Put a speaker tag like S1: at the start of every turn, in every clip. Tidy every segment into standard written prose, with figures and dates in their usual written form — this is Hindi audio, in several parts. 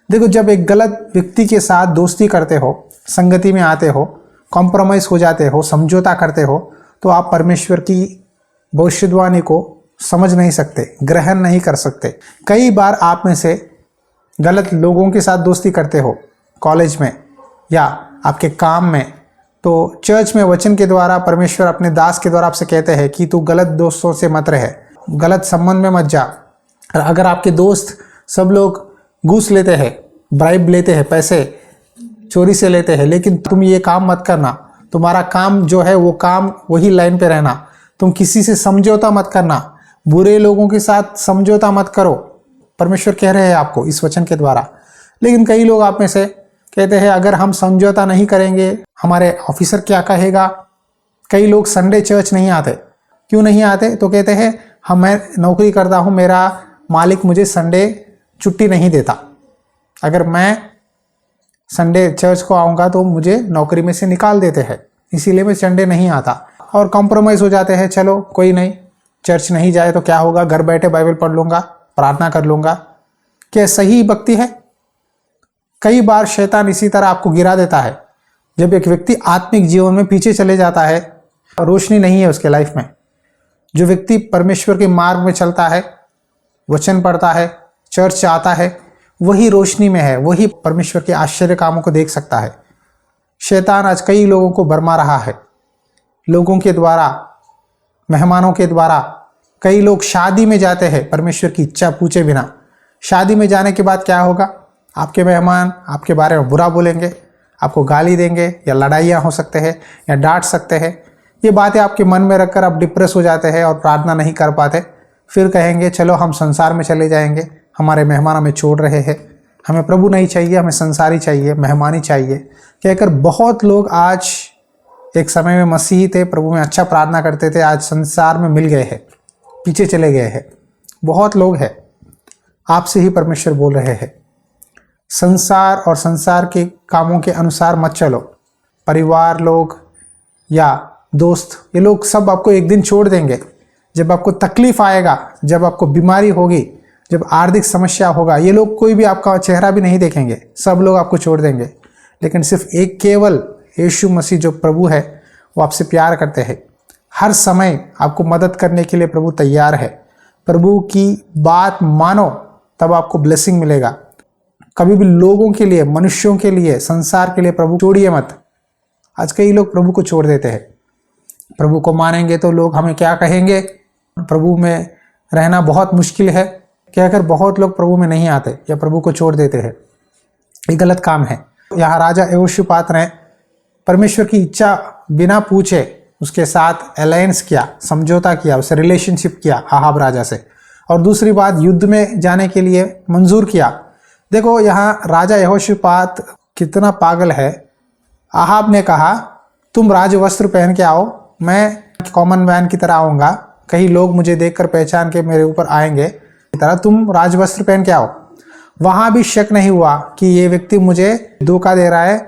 S1: देखो, जब एक गलत व्यक्ति के साथ दोस्ती करते हो, संगति में आते हो, कॉम्प्रोमाइज हो जाते हो, समझौता करते हो, तो आप परमेश्वर की भविष्यवाणी को समझ नहीं सकते, ग्रहण नहीं कर सकते। कई बार आप में से गलत लोगों के साथ दोस्ती करते हो, कॉलेज में या आपके काम में, तो चर्च में वचन के द्वारा परमेश्वर अपने दास के द्वारा आपसे कहते हैं कि तू गलत दोस्तों से मत रहे, गलत संबंध में मत जा। और अगर आपके दोस्त सब लोग घूस लेते हैं, ब्राइब लेते हैं, पैसे चोरी से लेते हैं, लेकिन तुम ये काम मत करना, तुम्हारा काम जो है वो काम वही लाइन पे रहना, तुम किसी से समझौता मत करना, बुरे लोगों के साथ समझौता मत करो, परमेश्वर कह रहे हैं आपको इस वचन के द्वारा। लेकिन कई लोग आप में से कहते हैं अगर हम समझौता नहीं करेंगे हमारे ऑफिसर क्या कहेगा। कई लोग संडे चर्च नहीं आते। क्यों नहीं आते? तो कहते हैं मैं नौकरी करता हूँ, मेरा मालिक मुझे संडे छुट्टी नहीं देता, अगर मैं संडे चर्च को आऊँगा तो मुझे नौकरी में से निकाल देते हैं, इसीलिए मैं संडे नहीं आता। और कॉम्प्रोमाइज़ हो जाते हैं, चलो कोई नहीं, चर्च नहीं जाए तो क्या होगा, घर बैठे बाइबल पढ़ लूँगा, प्रार्थना कर लूँगा। क्या सही भक्ति है? कई बार शैतान इसी तरह आपको गिरा देता है। जब एक व्यक्ति आत्मिक जीवन में पीछे चले जाता है, रोशनी नहीं है उसके लाइफ में। जो व्यक्ति परमेश्वर के मार्ग में चलता है, वचन पढ़ता है, चर्च आता है, वही रोशनी में है, वही परमेश्वर के आश्चर्य कामों को देख सकता है। शैतान आज कई लोगों को भरमा रहा है, लोगों के द्वारा, मेहमानों के द्वारा। कई लोग शादी में जाते हैं परमेश्वर की इच्छा पूछे बिना। शादी में जाने के बाद क्या होगा? आपके मेहमान आपके बारे में बुरा बोलेंगे, आपको गाली देंगे, या लड़ाइयाँ हो सकते हैं, या डांट सकते हैं। ये बातें आपके मन में रखकर आप डिप्रेस हो जाते हैं और प्रार्थना नहीं कर पाते। फिर कहेंगे चलो हम संसार में चले जाएंगे, हमारे मेहमान हमें छोड़ रहे हैं, हमें प्रभु नहीं चाहिए, हमें संसारी चाहिए, मेहमानी चाहिए कहकर बहुत लोग आज, एक समय में मसीही थे, प्रभु में अच्छा प्रार्थना करते थे, आज संसार में मिल गए हैं, पीछे चले गए हैं। बहुत लोग हैं। आपसे ही परमेश्वर बोल रहे हैं, संसार और संसार के कामों के अनुसार मत चलो। परिवार लोग या दोस्त, ये लोग सब आपको एक दिन छोड़ देंगे। जब आपको तकलीफ आएगा, जब आपको बीमारी होगी, जब आर्थिक समस्या होगा, ये लोग कोई भी आपका चेहरा भी नहीं देखेंगे, सब लोग आपको छोड़ देंगे। लेकिन सिर्फ एक केवल यीशु मसीह जो प्रभु है, वो आपसे प्यार करते हैं। हर समय आपको मदद करने के लिए प्रभु तैयार है। प्रभु की बात मानो, तब आपको ब्लेसिंग मिलेगा। कभी भी लोगों के लिए, मनुष्यों के लिए, संसार के लिए प्रभु छोड़िए मत। आज कई लोग प्रभु को छोड़ देते हैं। प्रभु को मानेंगे तो लोग हमें क्या कहेंगे, प्रभु में रहना बहुत मुश्किल है कहकर बहुत लोग प्रभु में नहीं आते या प्रभु को छोड़ देते हैं। ये गलत काम है। यहाँ राजा यहोशापात ने परमेश्वर की इच्छा बिना पूछे उसके साथ अलायंस किया, समझौता किया, उससे रिलेशनशिप किया आहाब राजा से। और दूसरी बात, युद्ध में जाने के लिए मंजूर किया। देखो यहाँ राजा यहोशापात कितना पागल है। आहाब ने कहा तुम राजवस्त्र पहन के आओ, मैं कॉमन मैन की तरह आऊँगा, कई लोग मुझे देखकर पहचान के मेरे ऊपर आएंगे, इस तरह तुम राजवस्त्र पहन के आओ। वहाँ भी शक नहीं हुआ कि ये व्यक्ति मुझे धोखा दे रहा है,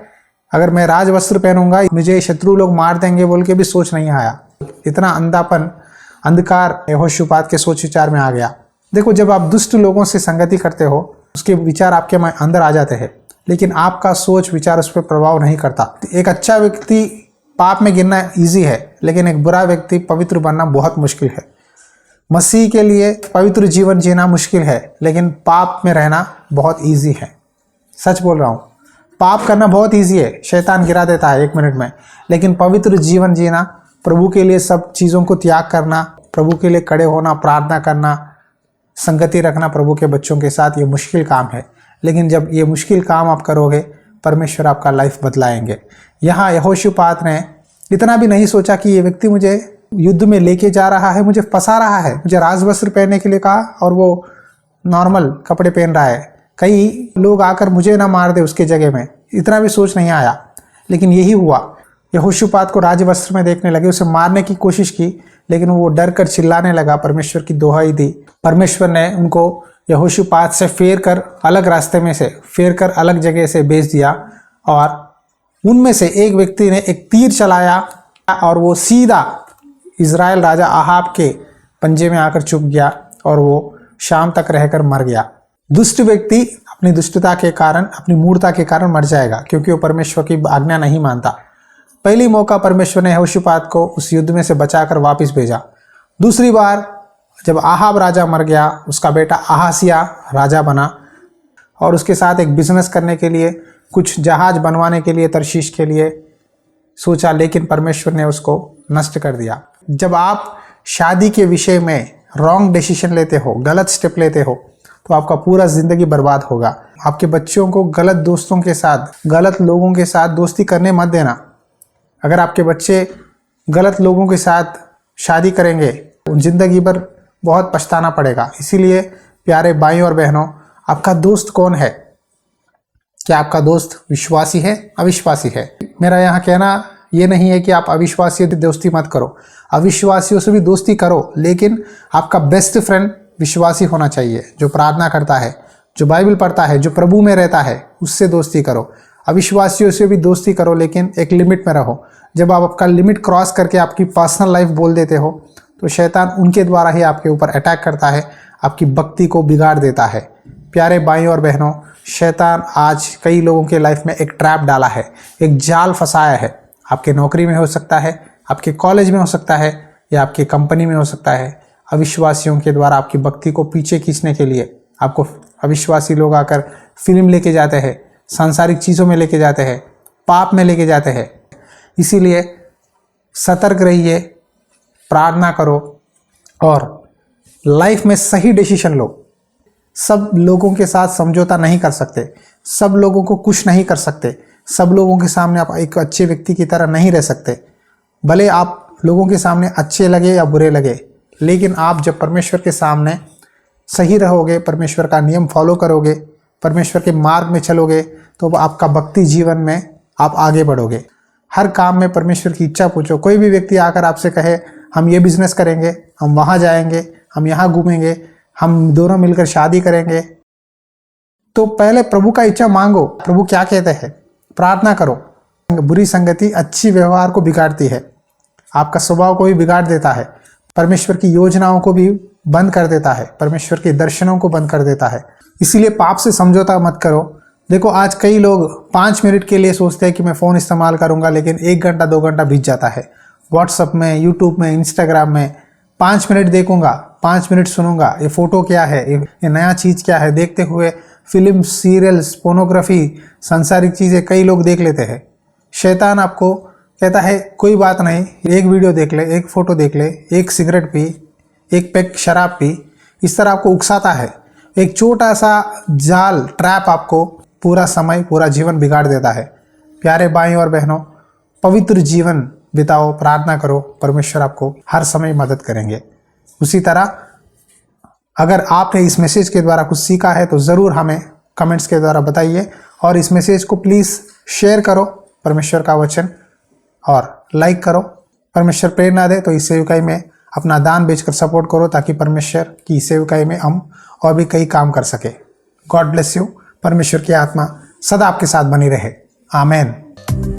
S1: अगर मैं राजवस्त्र पहनूंगा मुझे शत्रु लोग मार देंगे बोल के भी सोच नहीं आया। इतना अंधापन, अंधकार यहोशापात के सोच विचार में आ गया। देखो, जब आप दुष्ट लोगों से संगति करते हो, उसके विचार आपके अंदर आ जाते हैं, लेकिन आपका सोच विचार उस पर प्रभाव नहीं करता। एक अच्छा व्यक्ति पाप में गिरना ईजी है, लेकिन एक बुरा व्यक्ति पवित्र बनना बहुत मुश्किल है। मसीह के लिए पवित्र जीवन जीना मुश्किल है, लेकिन पाप में रहना बहुत ईजी है। सच बोल रहा हूँ, पाप करना बहुत ईजी है, शैतान गिरा देता है 1 मिनट में। लेकिन पवित्र जीवन जीना, प्रभु के लिए सब चीज़ों को त्याग करना, प्रभु के लिए खड़े होना, प्रार्थना करना, संगति रखना प्रभु के बच्चों के साथ, ये मुश्किल काम है। लेकिन जब ये मुश्किल काम आप करोगे, परमेश्वर आपका लाइफ बदलाएंगे। यहाँ यहोशापात ने इतना भी नहीं सोचा कि ये व्यक्ति मुझे युद्ध में लेके जा रहा है, मुझे फंसा रहा है, मुझे राजवस्त्र पहनने के लिए कहा और वो नॉर्मल कपड़े पहन रहा है, कई लोग आकर मुझे ना मार दे उसके जगह में, इतना भी सोच नहीं आया। लेकिन यही हुआ, यहोशापात को राजवस्त्र में देखने लगे, उसे मारने की कोशिश की, लेकिन वो डर कर चिल्लाने लगा, परमेश्वर की दोहाई दी। परमेश्वर ने उनको यहोशापात से फेर कर अलग रास्ते में से फेर कर अलग जगह से भेज दिया, और उनमें से एक व्यक्ति ने एक तीर चलाया और वो सीधा इज़राइल राजा आहाब के पंजे में आकर चुभ गया और वो शाम तक रहकर मर गया। दुष्ट व्यक्ति अपनी दुष्टता के कारण, अपनी मूर्खता के कारण मर जाएगा, क्योंकि वो परमेश्वर की आज्ञा नहीं मानता। पहली मौका परमेश्वर ने यहोशापात को उस युद्ध में से बचाकर वापस भेजा। दूसरी बार जब आहाब राजा मर गया, उसका बेटा अहासिया राजा बना और उसके साथ एक बिजनेस करने के लिए, कुछ जहाज बनवाने के लिए तर्शीश के लिए सोचा, लेकिन परमेश्वर ने उसको नष्ट कर दिया। जब आप शादी के विषय में रॉन्ग डिसीजन लेते हो, गलत स्टेप लेते हो, तो आपका पूरा जिंदगी बर्बाद होगा। आपके बच्चों को गलत दोस्तों के साथ, गलत लोगों के साथ दोस्ती करने मत देना। अगर आपके बच्चे गलत लोगों के साथ शादी करेंगे तो जिंदगी भर बहुत पछताना पड़ेगा। इसीलिए प्यारे भाइयों और बहनों, आपका दोस्त कौन है? क्या आपका दोस्त विश्वासी है, अविश्वासी है? मेरा यहाँ कहना ये नहीं है कि आप अविश्वासियों से दोस्ती मत करो, अविश्वासियों से भी दोस्ती करो, लेकिन आपका बेस्ट फ्रेंड विश्वासी होना चाहिए, जो प्रार्थना करता है, जो बाइबल पढ़ता है, जो प्रभु में रहता है, उससे दोस्ती करो। अविश्वासियों से भी दोस्ती करो, लेकिन एक लिमिट में रहो। जब आप आपका लिमिट क्रॉस करके आपकी पर्सनल लाइफ बोल देते हो, तो शैतान उनके द्वारा ही आपके ऊपर अटैक करता है, आपकी भक्ति को बिगाड़ देता है। प्यारे भाइयों और बहनों, शैतान आज कई लोगों के लाइफ में एक ट्रैप डाला है, एक जाल फंसाया है। आपके नौकरी में हो सकता है, आपके कॉलेज में हो सकता है, या आपकी कंपनी में हो सकता है। अविश्वासियों के द्वारा आपकी भक्ति को पीछे खींचने के लिए आपको अविश्वासी लोग आकर फिल्म लेके जाते हैं, सांसारिक चीज़ों में लेके जाते हैं, पाप में लेके जाते हैं। इसीलिए सतर्क रहिए, प्रार्थना करो और लाइफ में सही डिसीजन लो। सब लोगों के साथ समझौता नहीं कर सकते, सब लोगों को खुश नहीं कर सकते, सब लोगों के सामने आप एक अच्छे व्यक्ति की तरह नहीं रह सकते। भले आप लोगों के सामने अच्छे लगे या बुरे लगे, लेकिन आप जब परमेश्वर के सामने सही रहोगे, परमेश्वर का नियम फॉलो करोगे, परमेश्वर के मार्ग में चलोगे, तो आपका भक्ति जीवन में आप आगे बढ़ोगे। हर काम में परमेश्वर की इच्छा पूछो। कोई भी व्यक्ति आकर आपसे कहे हम ये बिजनेस करेंगे, हम वहाँ जाएंगे, हम यहाँ घूमेंगे, हम दोनों मिलकर शादी करेंगे, तो पहले प्रभु का इच्छा मांगो। प्रभु क्या कहते हैं, प्रार्थना करो। बुरी संगति अच्छी व्यवहार को बिगाड़ती है, आपका स्वभाव को भी बिगाड़ देता है, परमेश्वर की योजनाओं को भी बंद कर देता है, परमेश्वर के दर्शनों को बंद कर देता है। इसीलिए पाप से समझौता मत करो। देखो, आज कई लोग 5 मिनट के लिए सोचते हैं कि मैं फ़ोन इस्तेमाल करूंगा, लेकिन 1 घंटा 2 घंटा बीत जाता है। व्हाट्सअप में, यूट्यूब में, इंस्टाग्राम में 5 मिनट देखूंगा, 5 मिनट सुनूंगा, ये फ़ोटो क्या है, ये नया चीज़ क्या है, देखते हुए फिल्म, सीरियल्स, पोर्नोग्राफी, सांसारिक चीज़ें कई लोग देख लेते हैं। शैतान आपको कहता है कोई बात नहीं, एक वीडियो देख ले, एक फ़ोटो देख ले, एक सिगरेट पी, एक पैक शराब पी। इस तरह आपको उकसाता है। एक छोटा सा जाल, ट्रैप आपको पूरा समय, पूरा जीवन बिगाड़ देता है। प्यारे भाइयों और बहनों, पवित्र जीवन बिताओ, प्रार्थना करो, परमेश्वर आपको हर समय मदद करेंगे। उसी तरह अगर आपने इस मैसेज के द्वारा कुछ सीखा है तो ज़रूर हमें कमेंट्स के द्वारा बताइए, और इस मैसेज को प्लीज़ शेयर करो, परमेश्वर का वचन, और लाइक करो। परमेश्वर प्रेरणा दे तो इस सेवकाई में अपना दान बेचकर सपोर्ट करो, ताकि परमेश्वर की सेवकाई में हम और भी कई काम कर सके। God bless you. परमेश्वर की आत्मा सदा आपके साथ बनी रहे। आमेन।